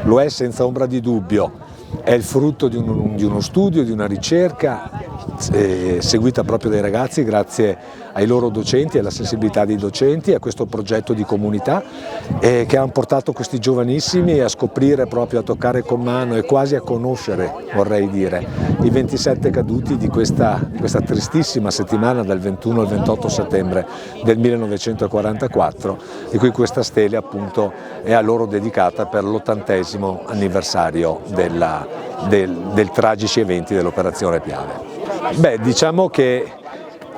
lo è senza ombra di dubbio, è il frutto di uno studio, di una ricerca seguita proprio dai ragazzi grazie ai loro docenti, alla sensibilità dei docenti, a questo progetto di comunità che hanno portato questi giovanissimi a scoprire proprio, a toccare con mano e quasi a conoscere, vorrei dire, i 27 caduti di questa tristissima settimana dal 21 al 28 settembre del 1944, di cui questa stele appunto è a loro dedicata per l'80° anniversario dei tragici eventi dell'Operazione Piave. Beh, diciamo che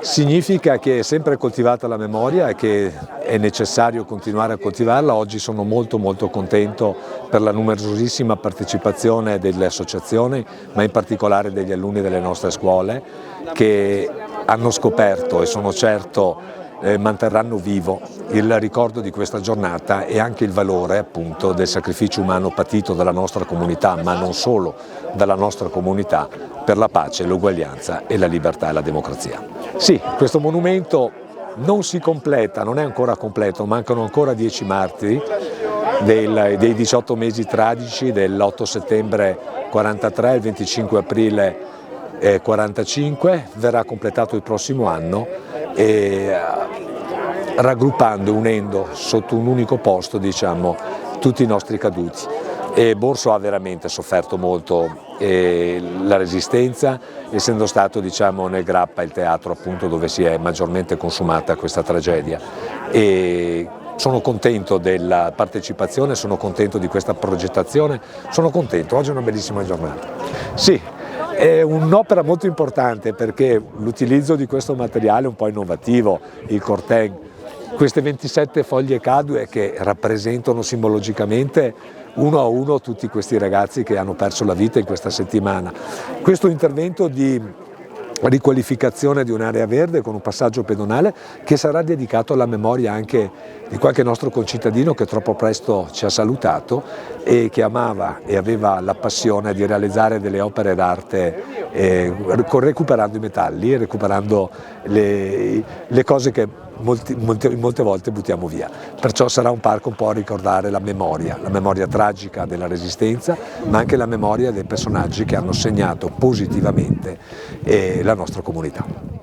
significa che è sempre coltivata la memoria e che è necessario continuare a coltivarla. Oggi sono molto contento per la numerosissima partecipazione delle associazioni, ma in particolare degli alunni delle nostre scuole, che hanno scoperto e sono certo manterranno vivo il ricordo di questa giornata e anche il valore appunto del sacrificio umano patito dalla nostra comunità, ma non solo dalla nostra comunità, per la pace, l'uguaglianza e la libertà e la democrazia. Sì, questo monumento non si completa, non è ancora completo, mancano ancora 10 martiri dei 18 mesi tragici dell'8 settembre 43 il 25 aprile 45, verrà completato il prossimo anno e raggruppando, unendo sotto un unico posto, diciamo, tutti i nostri caduti. E Borso ha veramente sofferto molto la resistenza, essendo stato, diciamo, nel Grappa il teatro appunto dove si è maggiormente consumata questa tragedia. E sono contento della partecipazione, sono contento di questa progettazione, sono contento, oggi è una bellissima giornata. Sì, è un'opera molto importante perché l'utilizzo di questo materiale è un po' innovativo, il cortège, queste 27 foglie cadue che rappresentano simbologicamente uno a uno tutti questi ragazzi che hanno perso la vita in questa settimana. Questo intervento di riqualificazione di un'area verde con un passaggio pedonale che sarà dedicato alla memoria anche di qualche nostro concittadino che troppo presto ci ha salutato e che amava e aveva la passione di realizzare delle opere d'arte recuperando i metalli, recuperando le cose che molte volte buttiamo via. Perciò sarà un parco un po' a ricordare la memoria tragica della Resistenza, ma anche la memoria dei personaggi che hanno segnato positivamente la nostra comunità.